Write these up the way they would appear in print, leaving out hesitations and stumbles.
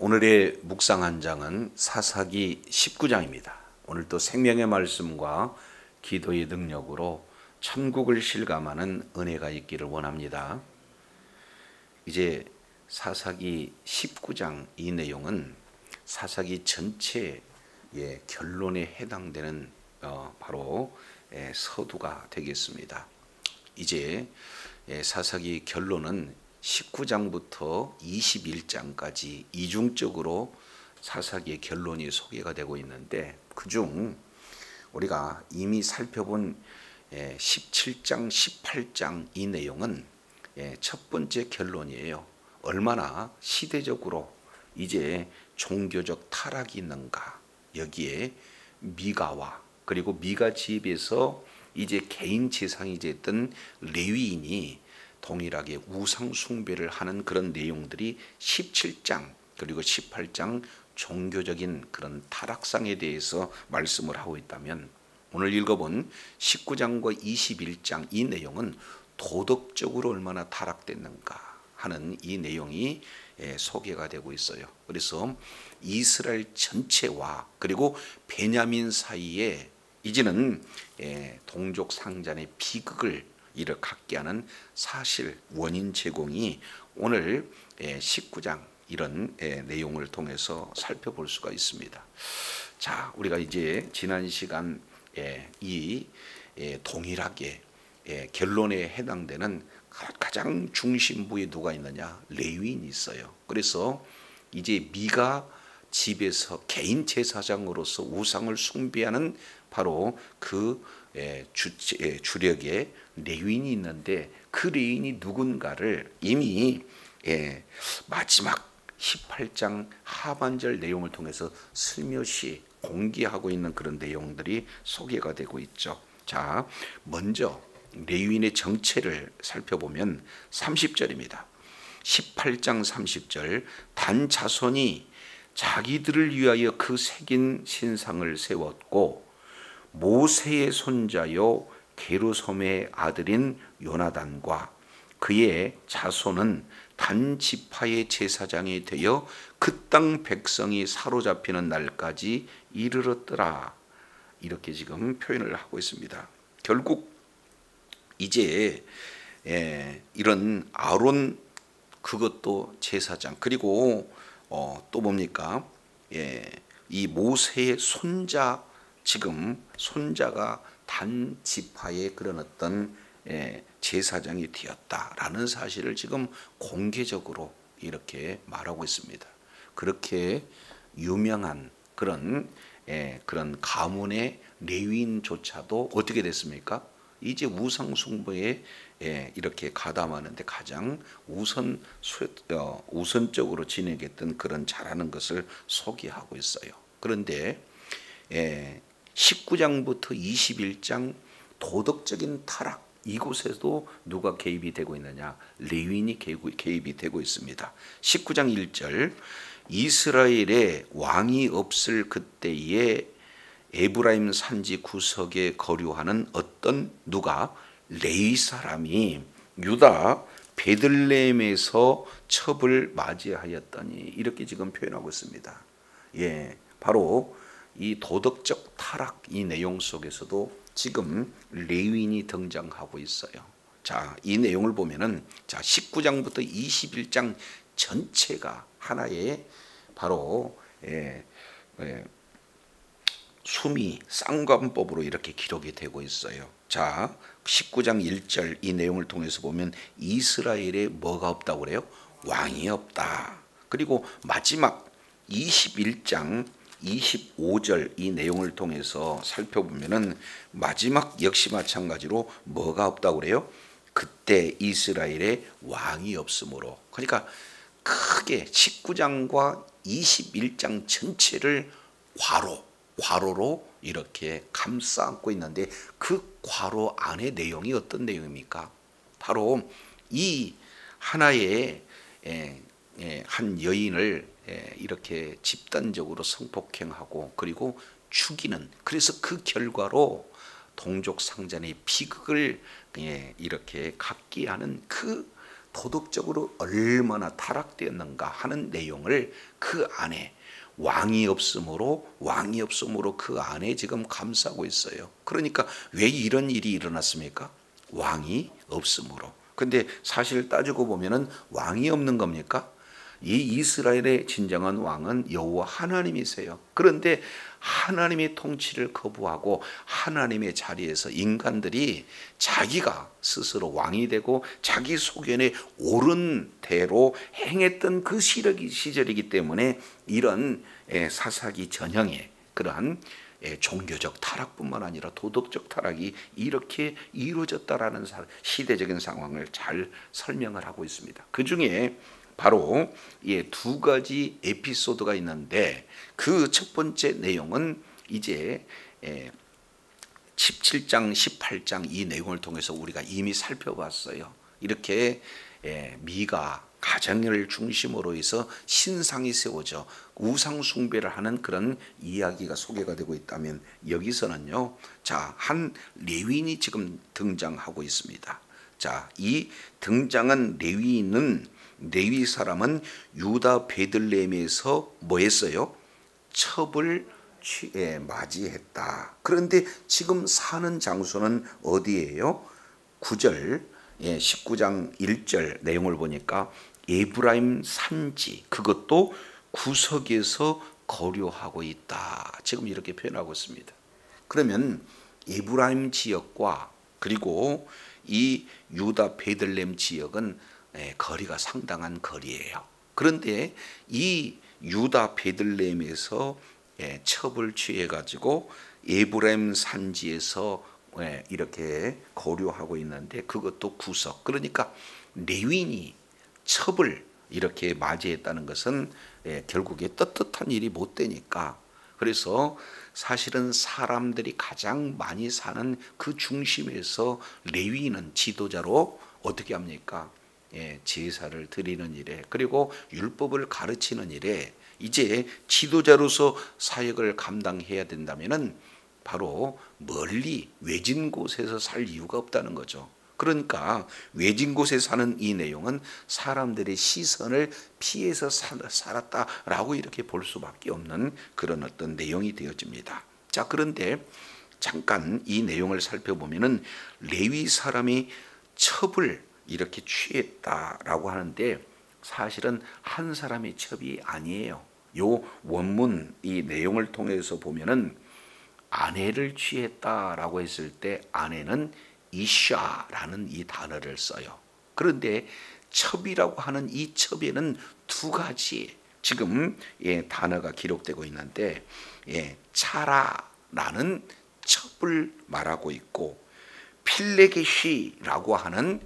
오늘의 묵상 한 장은 사사기 19장입니다. 오늘 또 생명의 말씀과 기도의 능력으로 천국을 실감하는 은혜가 있기를 원합니다. 이제 사사기 19장 이 내용은 사사기 전체의 결론에 해당되는 바로 서두가 되겠습니다. 이제 사사기 결론은 19장부터 21장까지 이중적으로 사사기의 결론이 소개가 되고 있는데, 그중 우리가 이미 살펴본 17장, 18장 이 내용은 첫 번째 결론이에요. 얼마나 시대적으로 이제 종교적 타락이 있는가, 여기에 미가와 그리고 미가 집에서 이제 개인 재상이 됐던 레위인이 동일하게 우상 숭배를 하는 그런 내용들이 17장 그리고 18장 종교적인 그런 타락상에 대해서 말씀을 하고 있다면, 오늘 읽어본 19장과 21장 이 내용은 도덕적으로 얼마나 타락됐는가 하는 이 내용이 소개가 되고 있어요. 그래서 이스라엘 전체와 그리고 베냐민 사이에 이제는 동족 상잔의 비극을 이를 갖게 하는 사실 원인 제공이 오늘 19장 이런 내용을 통해서 살펴볼 수가 있습니다. 자, 우리가 이제 지난 시간 이 동일하게 결론에 해당되는 가장 중심부에 누가 있느냐, 레위인이 있어요. 그래서 이제 미가 집에서 개인 제사장으로서 우상을 숭배하는 바로 그 주력의 레위인이 있는데, 그 레위인이 누군가를 이미 마지막 18장 하반절 내용을 통해서 슬며시 공개하고 있는 그런 내용들이 소개가 되고 있죠. 자, 먼저 레위인의 정체를 살펴보면 30절입니다. 18장 30절, 단 자손이 자기들을 위하여 그 새긴 신상을 세웠고 모세의 손자요 게르솜의 아들인 요나단과 그의 자손은 단 지파의 제사장이 되어 그 땅 백성이 사로잡히는 날까지 이르렀더라. 이렇게 지금 표현을 하고 있습니다. 결국 이제 이런 아론, 그것도 제사장, 그리고 또 뭡니까, 이 모세의 손자, 지금 손자가 단 지파의 그런 어떤 제사장이 되었다라는 사실을 지금 공개적으로 이렇게 말하고 있습니다. 그렇게 유명한 그런 가문의 레위인조차도 어떻게 됐습니까? 이제 우상 숭배에 이렇게 가담하는데 가장 우선적으로 진행했던 그런 잘하는 것을 소개하고 있어요. 그런데 19장부터 21장 도덕적인 타락, 이곳에도 누가 개입이 되고 있느냐, 레위인이 개입이 되고 있습니다. 19장 1절, 이스라엘에 왕이 없을 그때에 에브라임 산지 구석에 거류하는 어떤 누가 레위 사람이 유다 베들레헴에서 첩을 맞이하였더니, 이렇게 지금 표현하고 있습니다. 바로 이 도덕적 타락 이 내용 속에서도 지금 레위인이 등장하고 있어요. 자, 이 내용을 보면은 19장부터 21장 전체가 하나의 바로 수미 쌍관법으로 이렇게 기록이 되고 있어요. 자, 19장 1절 이 내용을 통해서 보면 이스라엘에 뭐가 없다고 그래요? 왕이 없다. 그리고 마지막 21장 25절 이 내용을 통해서 살펴보면은 마지막 역시 마찬가지로 뭐가 없다고 그래요? 그때 이스라엘에 왕이 없으므로. 그러니까 크게 19장과 21장 전체를 괄호로 이렇게 감싸 안고 있는데, 그 괄호 안의 내용이 어떤 내용입니까? 바로 이 하나의 한 여인을 이렇게 집단적으로 성폭행하고 그리고 죽이는, 그래서 그 결과로 동족 상잔의 비극을 이렇게 갖게 하는 그 도덕적으로 얼마나 타락되었는가 하는 내용을 그 안에 왕이 없으므로 그 안에 지금 감싸고 있어요. 그러니까 왜 이런 일이 일어났습니까? 왕이 없으므로. 근데 사실 따지고 보면은 왕이 없는 겁니까? 이 이스라엘의 진정한 왕은 여호와 하나님이세요. 그런데 하나님의 통치를 거부하고 하나님의 자리에서 인간들이 자기가 스스로 왕이 되고 자기 소견에 옳은 대로 행했던 그 시절이기 때문에 이런 사사기 전형의 그러한 종교적 타락뿐만 아니라 도덕적 타락이 이렇게 이루어졌다라는 시대적인 상황을 잘 설명을 하고 있습니다. 그 중에 바로 두 가지 에피소드가 있는데 그 첫 번째 내용은 이제 17장, 18장 이 내용을 통해서 우리가 이미 살펴봤어요. 이렇게 미가 가정을 중심으로 해서 신상이 세워져 우상 숭배를 하는 그런 이야기가 소개가 되고 있다면 여기서는요, 자, 한 레위인이 지금 등장하고 있습니다. 자, 이 등장한 레위 사람은 유다 베들레헴에서 뭐 했어요? 첩을 맞이했다. 그런데 지금 사는 장소는 어디예요? 9절 19장 1절 내용을 보니까 에브라임 산지, 그것도 구석에서 거류하고 있다. 지금 이렇게 표현하고 있습니다. 그러면 에브라임 지역과 그리고 이 유다 베들레헴 지역은 거리가 상당한 거리예요. 그런데 이 유다 베들레헴에서 첩을 취해 가지고 에브라임 산지에서 이렇게 거류하고 있는데 그것도 구석. 그러니까 레위인이 첩을 이렇게 맞이했다는 것은 결국에 떳떳한 일이 못 되니까, 그래서 사실은 사람들이 가장 많이 사는 그 중심에서 레위인은 지도자로 어떻게 합니까? 제사를 드리는 일에, 그리고 율법을 가르치는 일에 이제 지도자로서 사역을 감당해야 된다면은 바로 멀리 외진 곳에서 살 이유가 없다는 거죠. 그러니까 외진 곳에 사는 이 내용은 사람들의 시선을 피해서 살았다라고 이렇게 볼 수밖에 없는 그런 어떤 내용이 되어집니다. 자, 그런데 잠깐 이 내용을 살펴보면은 레위 사람이 첩을 이렇게 취했다라고 하는데 사실은 한 사람의 첩이 아니에요. 요 원문 이 내용을 통해서 보면은 아내를 취했다라고 했을 때 아내는 이샤라는 이 단어를 써요. 그런데 첩이라고 하는 이 첩에는 두 가지 지금 단어가 기록되고 있는데 차라라는 첩을 말하고 있고 필레게시라고 하는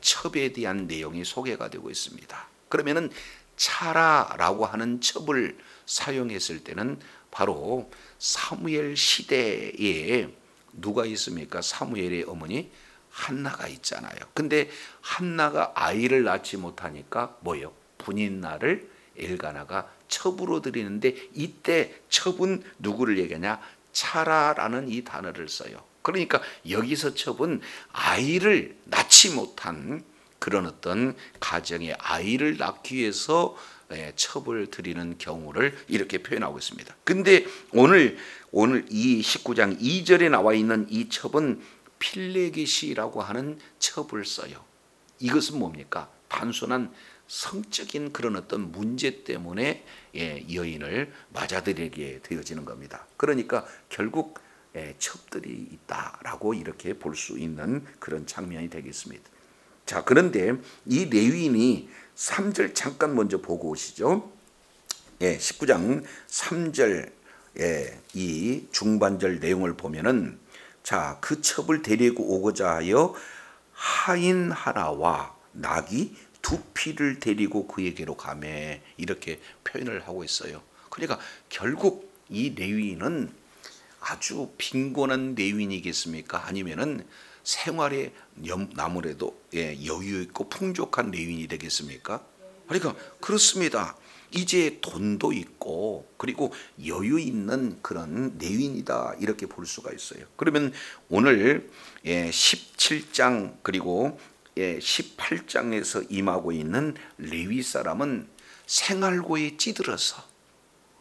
첩에 대한 내용이 소개가 되고 있습니다. 그러면은 차라라고 하는 첩을 사용했을 때는 바로 사무엘 시대에 누가 있습니까? 사무엘의 어머니 한나가 있잖아요. 근데 한나가 아이를 낳지 못하니까 뭐예요? 분인날을 엘가나가 첩으로 드리는데 이때 첩은 누구를 얘기하냐? 차라라는 이 단어를 써요. 그러니까 여기서 첩은 아이를 낳지 못한 그런 어떤 가정의 아이를 낳기 위해서 첩을 드리는 경우를 이렇게 표현하고 있습니다. 근데 오늘 이 19장 2절에 나와 있는 이 첩은 필레게시라고 하는 첩을 써요. 이것은 뭡니까? 단순한 성적인 그런 어떤 문제 때문에 여인을 맞아들이게 되어지는 겁니다. 그러니까 결국 첩들이 있다라고 이렇게 볼 수 있는 그런 장면이 되겠습니다. 자, 그런데 이 레위인이 3절 잠깐 먼저 보고 오시죠. 19장 3절 이 중반절 내용을 보면은 자, 그 첩을 데리고 오고자 하여 하인 하나와 낙이 두 피를 데리고 그에게로 가매 이렇게 표현을 하고 있어요. 그러니까 결국 이 레위인은 아주 빈곤한 레위인이겠습니까? 아니면은 생활에 아무래도 여유 있고 풍족한 레위인이 되겠습니까? 그러니까 그렇습니다. 이제 돈도 있고 그리고 여유 있는 그런 레위인이다 이렇게 볼 수가 있어요. 그러면 오늘 17장 그리고 18장에서 임하고 있는 레위 사람은 생활고에 찌들어서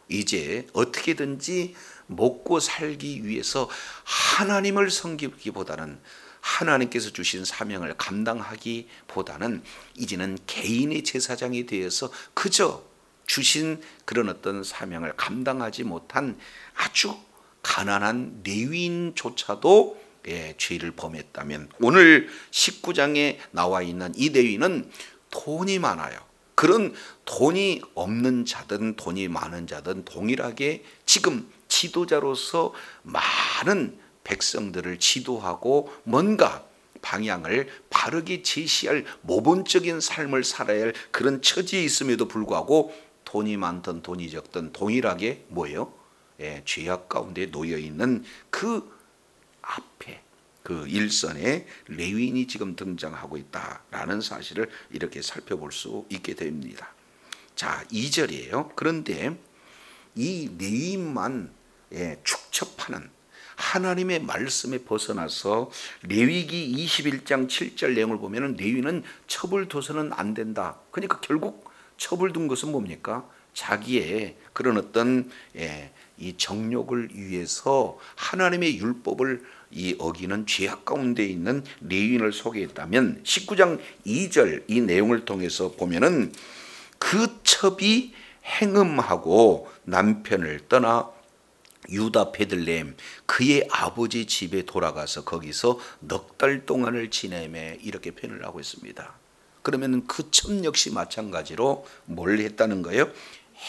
이제 어떻게든지 먹고 살기 위해서 하나님을 섬기기보다는 하나님께서 주신 사명을 감당하기보다는 이제는 개인의 제사장이 되어서 그저 주신 그런 어떤 사명을 감당하지 못한 아주 가난한 레위인조차도 죄를 범했다면, 오늘 19장에 나와 있는 이 레위는 돈이 많아요. 그런 돈이 없는 자든 돈이 많은 자든 동일하게 지금 지도자로서 많은 백성들을 지도하고 뭔가 방향을 바르게 제시할 모범적인 삶을 살아야 할 그런 처지에 있음에도 불구하고 돈이 많든 돈이 적든 동일하게 뭐예요? 죄악 가운데 놓여 있는 그 앞에 그 일선에 레위인이 지금 등장하고 있다라는 사실을 이렇게 살펴볼 수 있게 됩니다. 자, 2절이에요. 그런데 이 레위인만 축첩하는 하나님의 말씀에 벗어나서 레위기 21장 7절 내용을 보면 레위는 첩을 둬서는 안 된다. 그러니까 결국 첩을 둔 것은 뭡니까? 자기의 그런 어떤 이 정욕을 위해서 하나님의 율법을 어기는 죄악 가운데 있는 레위인을 소개했다면 19장 2절 이 내용을 통해서 보면은 그 첩이 행음하고 남편을 떠나 유다 베들레헴 그의 아버지 집에 돌아가서 거기서 넉 달 동안을 지내매 이렇게 표현을 하고 있습니다. 그러면 그 첩 역시 마찬가지로 뭘 했다는 거예요?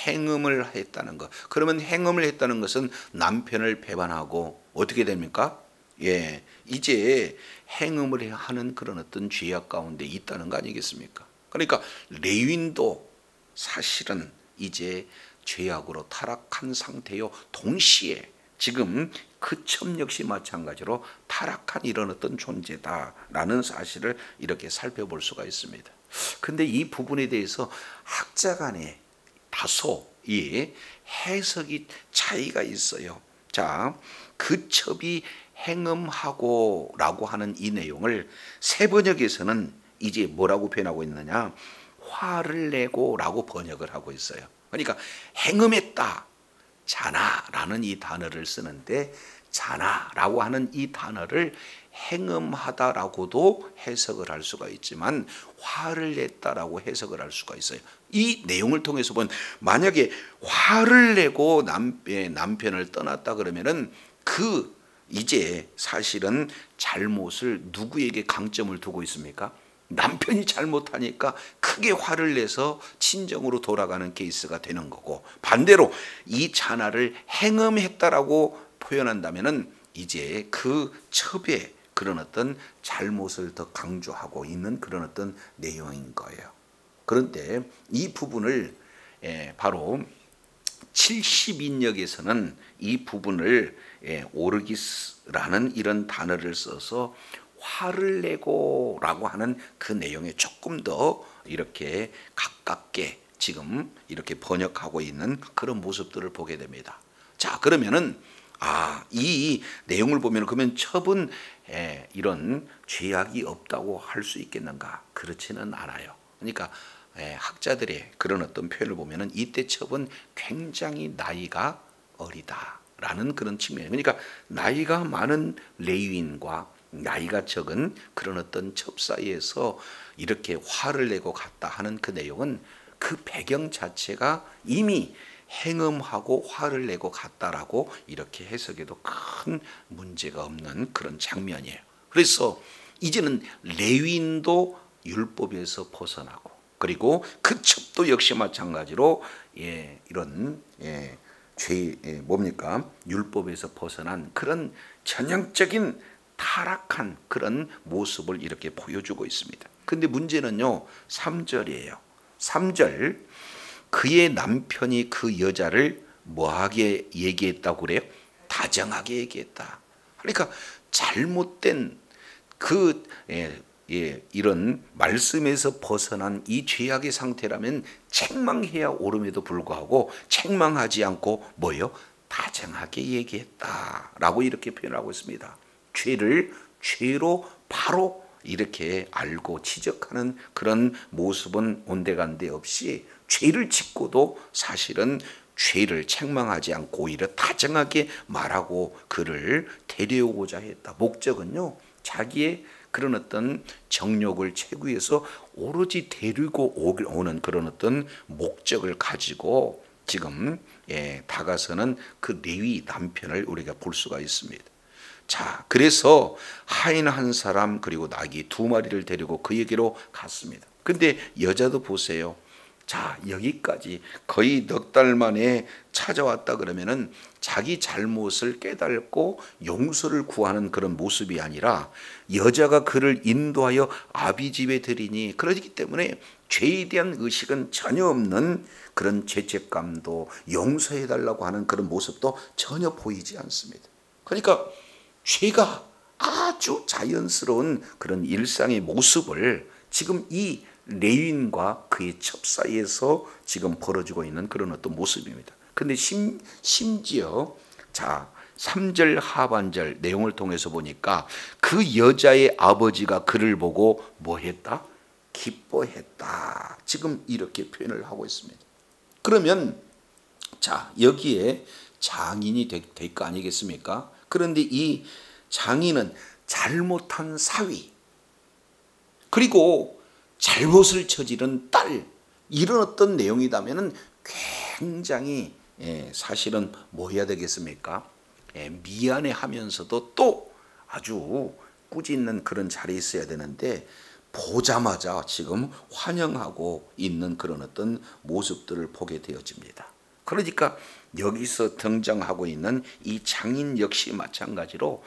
행음을 했다는 것. 그러면 행음을 했다는 것은 남편을 배반하고 어떻게 됩니까? 이제 행음을 하는 그런 어떤 죄악 가운데 있다는 거 아니겠습니까? 그러니까 레위인도 사실은 이제 죄악으로 타락한 상태요. 동시에 지금 그 첩 역시 마찬가지로 타락한 이런 어떤 존재다라는 사실을 이렇게 살펴볼 수가 있습니다. 근데 이 부분에 대해서 학자 간에 다소 이 해석이 차이가 있어요. 자, 그 첩이 행음하고 라고 하는 이 내용을 새 번역에서는 이제 뭐라고 표현하고 있느냐? 화를 내고 라고 번역을 하고 있어요. 그러니까 행음했다, 자나라는 이 단어를 쓰는데 자나라고 하는 이 단어를 행음하다라고도 해석을 할 수가 있지만 화를 냈다라고 해석을 할 수가 있어요. 이 내용을 통해서 보면 만약에 화를 내고 남편을 떠났다 그러면은 그 이제 사실은 잘못을 누구에게 강점을 두고 있습니까? 남편이 잘못하니까 크게 화를 내서 친정으로 돌아가는 케이스가 되는 거고, 반대로 이 자나를 행음했다라고 표현한다면은 이제 그 첩의 그런 어떤 잘못을 더 강조하고 있는 그런 어떤 내용인 거예요. 그런데 이 부분을 바로 70인역에서는 이 부분을 오르기스라는 이런 단어를 써서 화를 내고 라고 하는 그 내용에 조금 더 이렇게 가깝게 지금 이렇게 번역하고 있는 그런 모습들을 보게 됩니다. 자, 그러면은 이 내용을 보면 그러면 첩은 이런 죄악이 없다고 할 수 있겠는가? 그렇지는 않아요. 그러니까 학자들의 그런 어떤 표현을 보면은 이때 첩은 굉장히 나이가 어리다라는 그런 측면이에요. 그러니까 나이가 많은 레위인과 나이가 적은 그런 어떤 첩 사이에서 이렇게 화를 내고 갔다 하는 그 내용은 그 배경 자체가 이미 행음하고 화를 내고 갔다라고 이렇게 해석해도 큰 문제가 없는 그런 장면이에요. 그래서 이제는 레위인도 율법에서 벗어나고, 그리고 그 첩도 역시 마찬가지로 이런 뭡니까? 율법에서 벗어난 그런 전형적인 타락한 그런 모습을 이렇게 보여주고 있습니다. 근데 문제는요, 3절이에요. 3절, 그의 남편이 그 여자를 뭐하게 얘기했다고 그래요? 다정하게 얘기했다. 그러니까 잘못된 그 이런 말씀에서 벗어난 이 죄악의 상태라면 책망해야 옳음에도 불구하고 책망하지 않고 뭐요? 다정하게 얘기했다라고 이렇게 표현하고 있습니다. 죄를 죄로 바로 이렇게 알고 지적하는 그런 모습은 온데간데 없이 죄를 짓고도 사실은 죄를 책망하지 않고 오히려 다정하게 말하고 그를 데려오고자 했다. 목적은요, 자기의 그런 어떤 정욕을 채구해서 오로지 데리고 오는 그런 어떤 목적을 가지고 지금 다가서는 그 레위 남편을 우리가 볼 수가 있습니다. 자, 그래서 하인 한 사람 그리고 나귀 2마리를 데리고 그에게로 갔습니다. 근데 여자도 보세요. 자, 여기까지 거의 넉 달 만에 찾아왔다 그러면은 자기 잘못을 깨닫고 용서를 구하는 그런 모습이 아니라 여자가 그를 인도하여 아비 집에 들이니, 그러기 때문에 죄에 대한 의식은 전혀 없는 그런 죄책감도 용서해 달라고 하는 그런 모습도 전혀 보이지 않습니다. 그러니까 죄가 아주 자연스러운 그런 일상의 모습을 지금 이 레윈과 그의 첩 사이에서 지금 벌어지고 있는 그런 어떤 모습입니다. 근데 심지어 자 3절 하반절 내용을 통해서 보니까 그 여자의 아버지가 그를 보고 뭐 했다? 기뻐했다. 지금 이렇게 표현을 하고 있습니다. 그러면 자 여기에 장인이 될 거 아니겠습니까? 그런데 이 장인은 잘못한 사위 그리고 잘못을 저지른 딸, 이런 어떤 내용이라면 굉장히 사실은 뭐 해야 되겠습니까? 미안해하면서도 또 아주 꾸짖는 그런 자리에 있어야 되는데 보자마자 지금 환영하고 있는 그런 어떤 모습들을 보게 되어집니다. 그러니까 여기서 등장하고 있는 이 장인 역시 마찬가지로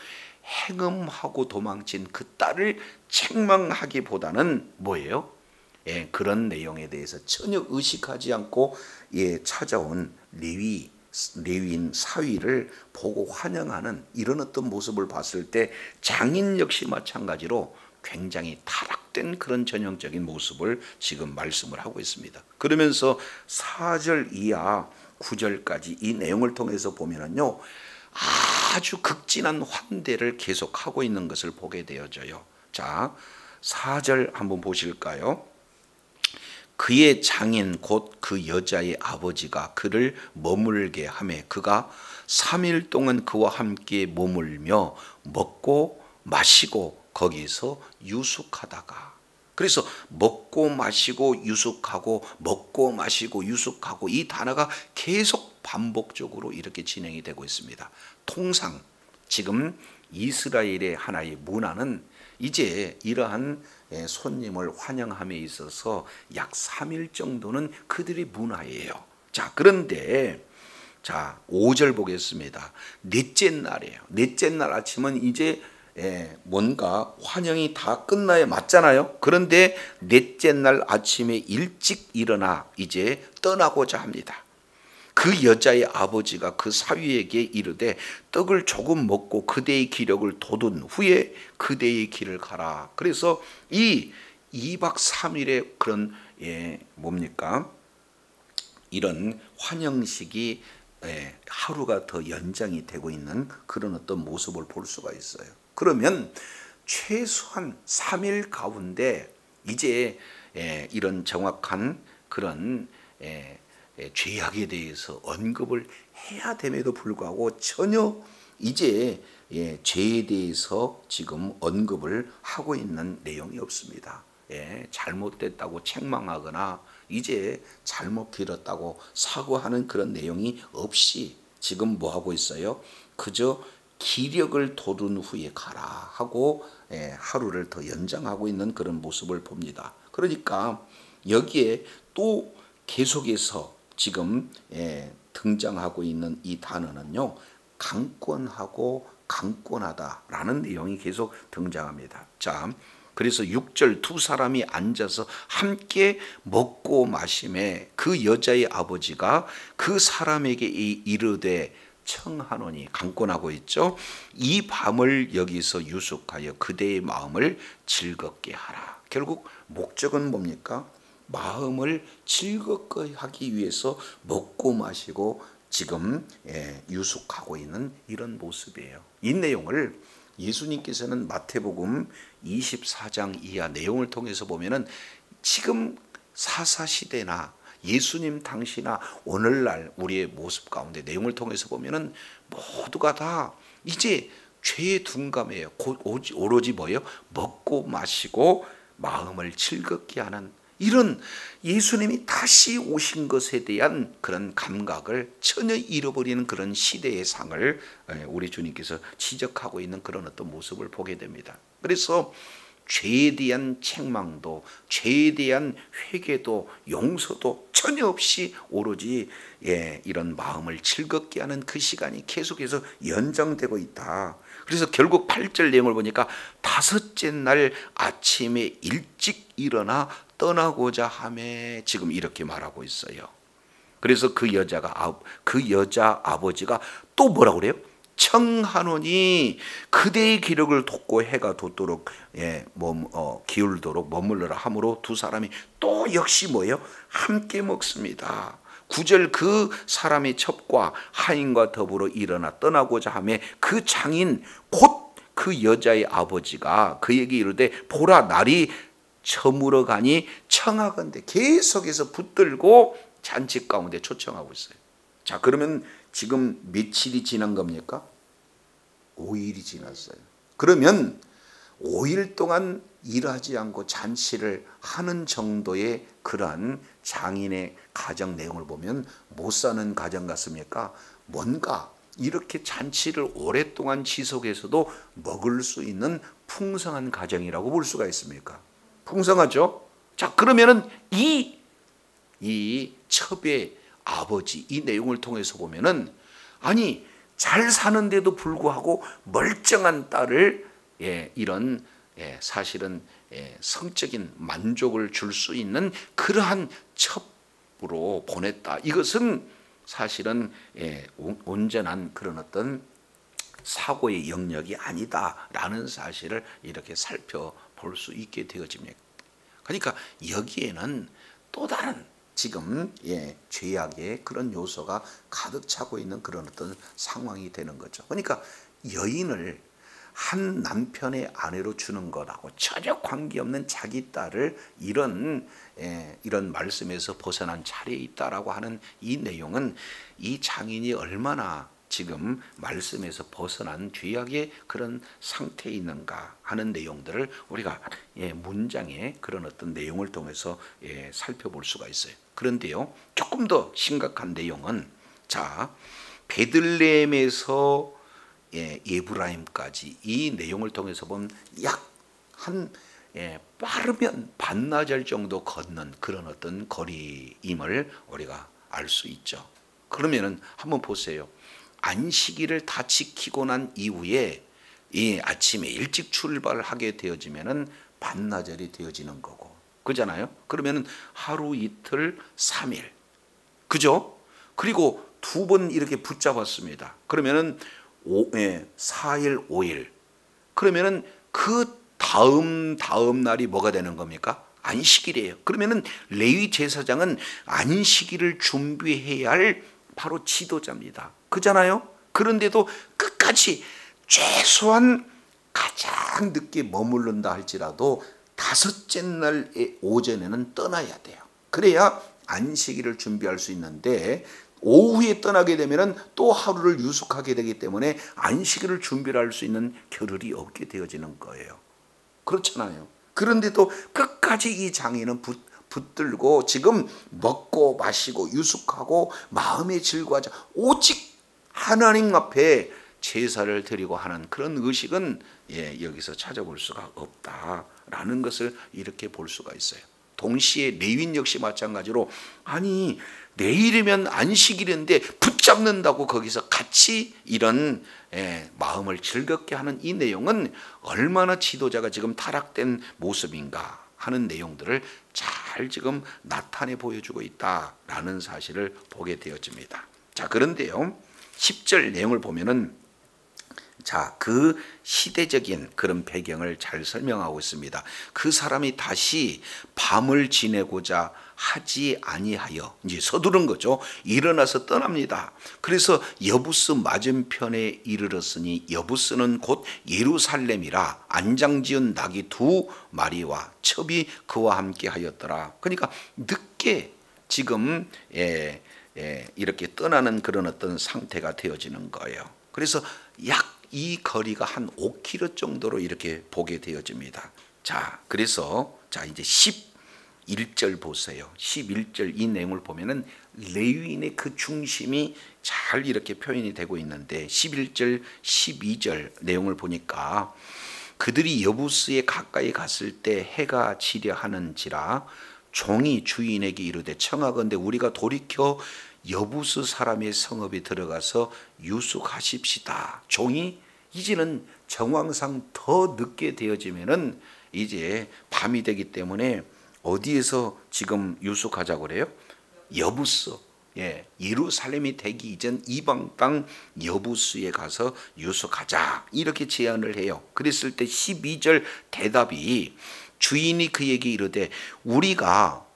행음하고 도망친 그 딸을 책망하기보다는 뭐예요? 그런 내용에 대해서 전혀 의식하지 않고 찾아온 레위인 사위를 보고 환영하는 이런 어떤 모습을 봤을 때 장인 역시 마찬가지로 굉장히 타락된 그런 전형적인 모습을 지금 말씀을 하고 있습니다. 그러면서 4절 이하 9절까지 이 내용을 통해서 보면은요, 아주 극진한 환대를 계속하고 있는 것을 보게 되어져요. 자, 4절 한번 보실까요? 그의 장인 곧 그 여자의 아버지가 그를 머물게 하매 그가 3일 동안 그와 함께 머물며 먹고 마시고 거기서 유숙하다가, 그래서 먹고 마시고 유숙하고 먹고 마시고 유숙하고 이 단어가 계속 반복적으로 이렇게 진행이 되고 있습니다. 통상 지금 이스라엘의 하나의 문화는 이제 이러한 손님을 환영함에 있어서 약 3일 정도는 그들의 문화예요. 자, 그런데 자 5절 보겠습니다. 넷째 날이에요. 넷째 날 아침은 이제 뭔가 환영이 다 끝나야 맞잖아요. 그런데 넷째 날 아침에 일찍 일어나 이제 떠나고자 합니다. 그 여자의 아버지가 그 사위에게 이르되 떡을 조금 먹고 그대의 기력을 돋운 후에 그대의 길을 가라. 그래서 이 2박 3일의 그런 뭡니까? 이런 환영식이 하루가 더 연장이 되고 있는 그런 어떤 모습을 볼 수가 있어요. 그러면 최소한 3일 가운데 이제 이런 정확한 그런 죄악에 대해서 언급을 해야 됨에도 불구하고 전혀 이제 죄에 대해서 지금 언급을 하고 있는 내용이 없습니다. 잘못됐다고 책망하거나 이제 잘못 길었다고 사과하는 그런 내용이 없이 지금 뭐 하고 있어요? 그저 기력을 돋운 후에 가라 하고 하루를 더 연장하고 있는 그런 모습을 봅니다. 그러니까 여기에 또 계속해서 지금 등장하고 있는 이 단어는요, 강권하고 강권하다라는 내용이 계속 등장합니다. 자, 그래서 6절 두 사람이 앉아서 함께 먹고 마심에 그 여자의 아버지가 그 사람에게 이르되 청하노니, 강권하고 있죠. 이 밤을 여기서 유숙하여 그대의 마음을 즐겁게 하라. 결국 목적은 뭡니까? 마음을 즐겁게 하기 위해서 먹고 마시고 지금 유숙하고 있는 이런 모습이에요. 이 내용을 예수님께서는 마태복음 24장 이하 내용을 통해서 보면은 지금 사사시대나 예수님 당시나 오늘날 우리의 모습 가운데 내용을 통해서 보면은 모두가 다 이제 죄에 둔감해요. 오로지 뭐예요? 먹고 마시고 마음을 즐겁게 하는 이런 예수님이 다시 오신 것에 대한 그런 감각을 전혀 잃어버리는 그런 시대의 상을 우리 주님께서 지적하고 있는 그런 어떤 모습을 보게 됩니다. 그래서 죄에 대한 책망도 죄에 대한 회개도 용서도 전혀 없이 오로지 이런 마음을 즐겁게 하는 그 시간이 계속해서 연장되고 있다. 그래서 결국 8절 내용을 보니까 다섯째 날 아침에 일찍 일어나 떠나고자 하매 지금 이렇게 말하고 있어요. 그래서 그 여자 아버지가 또 뭐라고 그래요? 청하노니 그대의 기력을 돕고 해가 돋도록 기울도록 머물러라 하므로 두 사람이 또 역시 뭐예요? 함께 먹습니다. 9절 그 사람의 첩과 하인과 더불어 일어나 떠나고자 하며 그 장인 곧 그 여자의 아버지가 그에게 이르되 보라 날이 저물어 가니 청하건대 계속해서 붙들고 잔치 가운데 초청하고 있어요. 자, 그러면 지금 며칠이 지난 겁니까? 5일이 지났어요. 그러면 5일 동안 일하지 않고 잔치를 하는 정도의 그러한 장인의 가정 내용을 보면 못 사는 가정 같습니까? 뭔가 이렇게 잔치를 오랫동안 지속해서도 먹을 수 있는 풍성한 가정이라고 볼 수가 있습니까? 풍성하죠? 자, 그러면은 이 첩의 아버지 이 내용을 통해서 보면은 아니 잘 사는데도 불구하고 멀쩡한 딸을 이런 사실은 성적인 만족을 줄 수 있는 그러한 첩으로 보냈다. 이것은 사실은 온전한 그런 어떤 사고의 영역이 아니다라는 사실을 이렇게 살펴볼 수 있게 되어집니다. 그러니까 여기에는 또 다른 지금 죄악의 그런 요소가 가득 차고 있는 그런 어떤 상황이 되는 거죠. 그러니까 여인을 한 남편의 아내로 주는 것하고 전혀 관계없는 자기 딸을 이런 말씀에서 벗어난 자리에 있다라고 하는 이 내용은 이 장인이 얼마나 지금 말씀에서 벗어난 죄악의 그런 상태에 있는가 하는 내용들을 우리가 문장의 그런 어떤 내용을 통해서 살펴볼 수가 있어요. 그런데요, 조금 더 심각한 내용은 자 베들레헴에서 예브라임까지 이 내용을 통해서 보면 약 한 빠르면 반나절 정도 걷는 그런 어떤 거리임을 우리가 알 수 있죠. 그러면은 한번 보세요. 안식일을 다 지키고 난 이후에 이 아침에 일찍 출발하게 되어지면은 반나절이 되어지는 거고, 그잖아요. 그러면은 하루 이틀 3일, 그죠? 그리고 두 번 이렇게 붙잡았습니다. 그러면은 4일 5일. 그러면은 그 다음 날이 뭐가 되는 겁니까? 안식일이에요. 그러면은 레위 제사장은 안식일을 준비해야 할 바로 지도자입니다. 그잖아요. 그런데도 끝까지 최소한 가장 늦게 머무른다 할지라도 다섯째 날의 오전에는 떠나야 돼요. 그래야 안식일을 준비할 수 있는데 오후에 떠나게 되면 또 하루를 유숙하게 되기 때문에 안식일을 준비할 수 있는 겨를이 없게 되어지는 거예요. 그렇잖아요. 그런데도 끝까지 이 장인은 붙들고 지금 먹고 마시고 유숙하고 마음의 즐거워하자 오직 하나님 앞에 제사를 드리고 하는 그런 의식은 여기서 찾아볼 수가 없다라는 것을 이렇게 볼 수가 있어요. 동시에 레위인 역시 마찬가지로 아니 내일이면 안식일인데 붙잡는다고 거기서 같이 이런 마음을 즐겁게 하는 이 내용은 얼마나 지도자가 지금 타락된 모습인가 하는 내용들을 잘 지금 나타내 보여주고 있다라는 사실을 보게 되어집니다. 자, 그런데요 10절 내용을 보면은 자, 그 시대적인 그런 배경을 잘 설명하고 있습니다. 그 사람이 다시 밤을 지내고자 하지 아니하여 이제 서두른 거죠. 일어나서 떠납니다. 그래서 여부스 맞은편에 이르렀으니 여부스는 곧 예루살렘이라 안장지은 낙이 2마리와 첩이 그와 함께 하였더라. 그러니까 늦게 지금 이렇게 떠나는 그런 어떤 상태가 되어지는 거예요. 그래서 약 이 거리가 한 5km 정도로 이렇게 보게 되어집니다. 자, 그래서 자 이제 11절 보세요. 11절 이 내용을 보면은 레위인의 그 중심이 잘 이렇게 표현이 되고 있는데 11절, 12절 내용을 보니까 그들이 여부스에 가까이 갔을 때 해가 지려 하는지라 종이 주인에게 이르되 청하건대 우리가 돌이켜 여부스 사람의 성읍에 들어가서 유숙하십시다. 종이 이제는 정황상 더 늦게 되어지면은 이제 밤이 되기 때문에 어디에서 지금 유숙하자고 그래요? 여부스. 예루살렘이 되기 이전 이방 땅 여부스에 가서 유숙하자 이렇게 제안을 해요. 그랬을 때 12절 대답이 주인이 그에게 이르되 우리가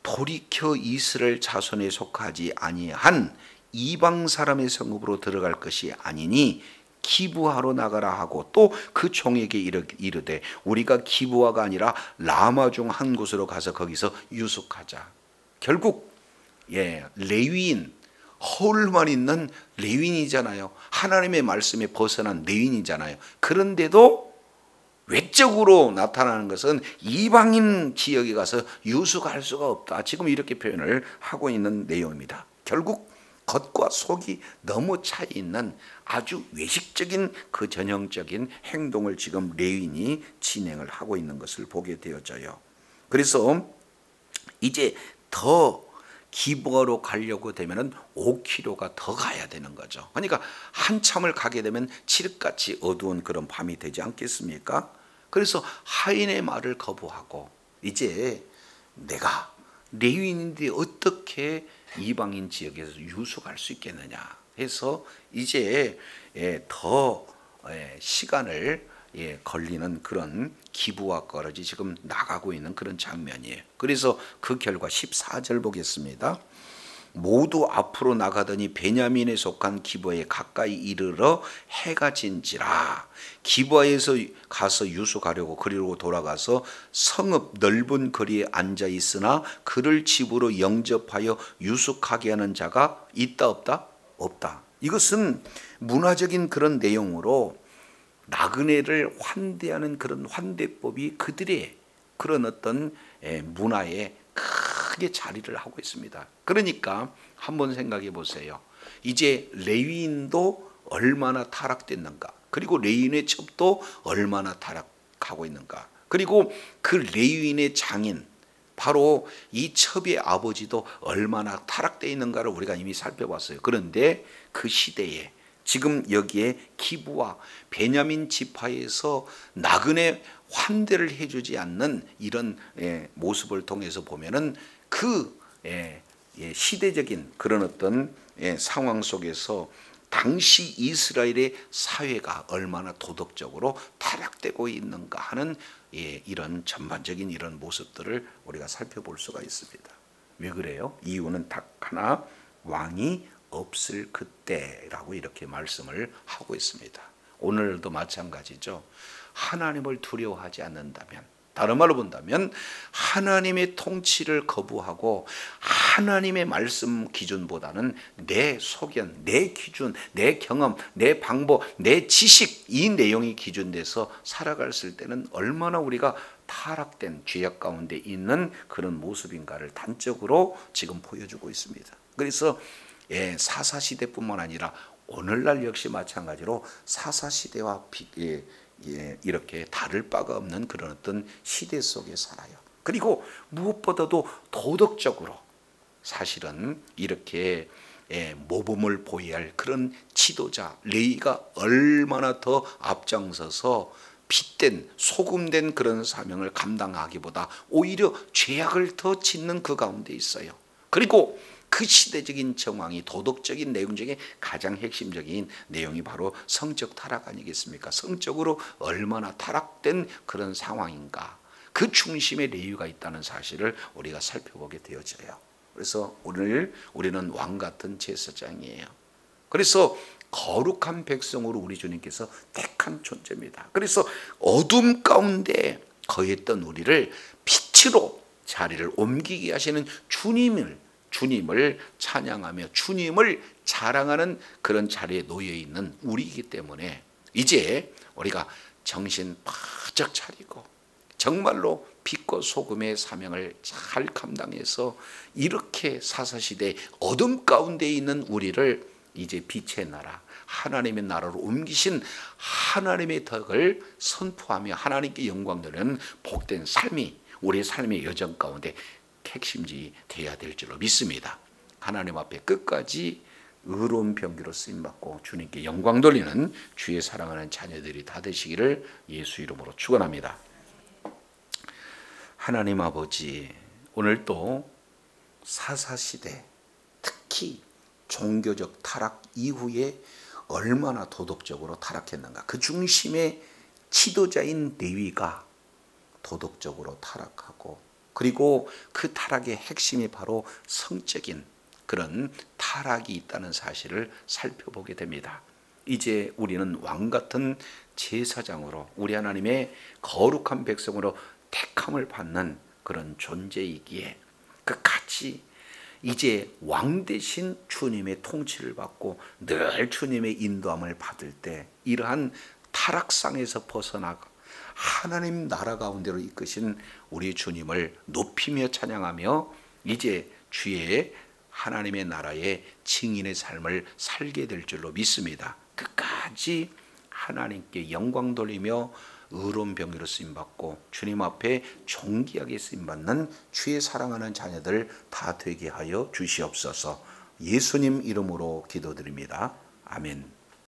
돌이켜 이스라엘 자손에 속하지 아니한 이방 사람의 성읍으로 들어갈 것이 아니니 기브아로 나가라 하고 또 그 종에게 이르되 우리가 기브아가 아니라 라마 중 한 곳으로 가서 거기서 유숙하자. 결국 레위인 허울만 있는 레위인이잖아요. 하나님의 말씀에 벗어난 레위인이잖아요. 그런데도 외적으로 나타나는 것은 이방인 지역에 가서 유숙할 수가 없다. 지금 이렇게 표현을 하고 있는 내용입니다. 결국 겉과 속이 너무 차이 있는 아주 외식적인 그 전형적인 행동을 지금 레위인이 진행을 하고 있는 것을 보게 되어져요. 그래서 이제 더 기브아로 가려고 되면은 5km가 더 가야 되는 거죠. 그러니까 한참을 가게 되면 칠흑같이 어두운 그런 밤이 되지 않겠습니까? 그래서 하인의 말을 거부하고 이제 내가 레위인인데 어떻게 이방인 지역에서 유숙할 수 있겠느냐 해서 이제 더 시간을 걸리는 그런 기브아 거리지 지금 나가고 있는 그런 장면이에요. 그래서 그 결과 14절 보겠습니다. 모두 앞으로 나가더니 베냐민에 속한 기브아에 가까이 이르러 해가 진지라. 기브아에서 가서 유숙하려고 그리로 돌아가서 성읍 넓은 거리에 앉아 있으나 그를 집으로 영접하여 유숙하게 하는 자가 있다 없다? 없다. 이것은 문화적인 그런 내용으로 나그네를 환대하는 그런 환대법이 그들의 그런 어떤 문화에 크게 자리를 하고 있습니다. 그러니까 한번 생각해 보세요. 이제 레위인도 얼마나 타락됐는가, 그리고 레위인의 첩도 얼마나 타락하고 있는가, 그리고 그 레위인의 장인 바로 이 첩의 아버지도 얼마나 타락되어 있는가를 우리가 이미 살펴봤어요. 그런데 그 시대에 지금 여기에 기브아 베냐민 지파에서 나그네 환대를 해주지 않는 이런 모습을 통해서 보면은 그 시대적인 그런 어떤 상황 속에서 당시 이스라엘의 사회가 얼마나 도덕적으로 타락되고 있는가 하는 이런 전반적인 이런 모습들을 우리가 살펴볼 수가 있습니다. 왜 그래요? 이유는 딱 하나, 왕이 없을 그때라고 이렇게 말씀을 하고 있습니다. 오늘도 마찬가지죠. 하나님을 두려워하지 않는다면, 다른 말로 본다면 하나님의 통치를 거부하고 하나님의 말씀 기준보다는 내 소견, 내 기준, 내 경험, 내 방법, 내 지식, 이 내용이 기준돼서 살아갔을 때는 얼마나 우리가 타락된 죄악 가운데 있는 그런 모습인가를 단적으로 지금 보여주고 있습니다. 그래서 사사시대뿐만 아니라 오늘날 역시 마찬가지로 사사시대와 이렇게 다를 바가 없는 그런 어떤 시대 속에 살아요. 그리고 무엇보다도 도덕적으로 사실은 이렇게 모범을 보여야 할 그런 지도자 레위가 얼마나 더 앞장서서 핏된 소금된 그런 사명을 감당하기보다 오히려 죄악을 더 짓는 그 가운데 있어요. 그리고 그 시대적인 정황이 도덕적인 내용 중에 가장 핵심적인 내용이 바로 성적 타락 아니겠습니까? 성적으로 얼마나 타락된 그런 상황인가. 그 중심에 레위가 있다는 사실을 우리가 살펴보게 되어져요. 그래서 오늘 우리는 왕 같은 제사장이에요. 그래서 거룩한 백성으로 우리 주님께서 택한 존재입니다. 그래서 어둠 가운데 거했던 우리를 빛으로 자리를 옮기게 하시는 주님을 찬양하며 주님을 자랑하는 그런 자리에 놓여 있는 우리이기 때문에 이제 우리가 정신 바짝 차리고 정말로 빛과 소금의 사명을 잘 감당해서 이렇게 사사시대 어둠 가운데 있는 우리를 이제 빛의 나라, 하나님의 나라로 옮기신 하나님의 덕을 선포하며 하나님께 영광 돌리는 복된 삶이 우리의 삶의 여정 가운데 핵심지 되어야 될 줄로 믿습니다. 하나님 앞에 끝까지 의로운 병기로 쓰임받고 주님께 영광 돌리는 주의 사랑하는 자녀들이 다 되시기를 예수 이름으로 축원합니다. 하나님 아버지, 오늘도 사사시대 특히 종교적 타락 이후에 얼마나 도덕적으로 타락했는가. 그 중심에 지도자인 레위가 도덕적으로 타락하고 그리고 그 타락의 핵심이 바로 성적인 그런 타락이 있다는 사실을 살펴보게 됩니다. 이제 우리는 왕 같은 제사장으로 우리 하나님의 거룩한 백성으로 택함을 받는 그런 존재이기에 끝까지 이제 왕 대신 주님의 통치를 받고 늘 주님의 인도함을 받을 때 이러한 타락상에서 벗어나가 하나님 나라 가운데로 이끄신 우리 주님을 높이며 찬양하며 이제 주의 하나님의 나라의 증인의 삶을 살게 될 줄로 믿습니다. 끝까지 하나님께 영광 돌리며 의로운 병기로 쓰임받고 주님 앞에 존귀하게 쓰임받는 주의 사랑하는 자녀들 다 되게 하여 주시옵소서. 예수님 이름으로 기도드립니다. 아멘.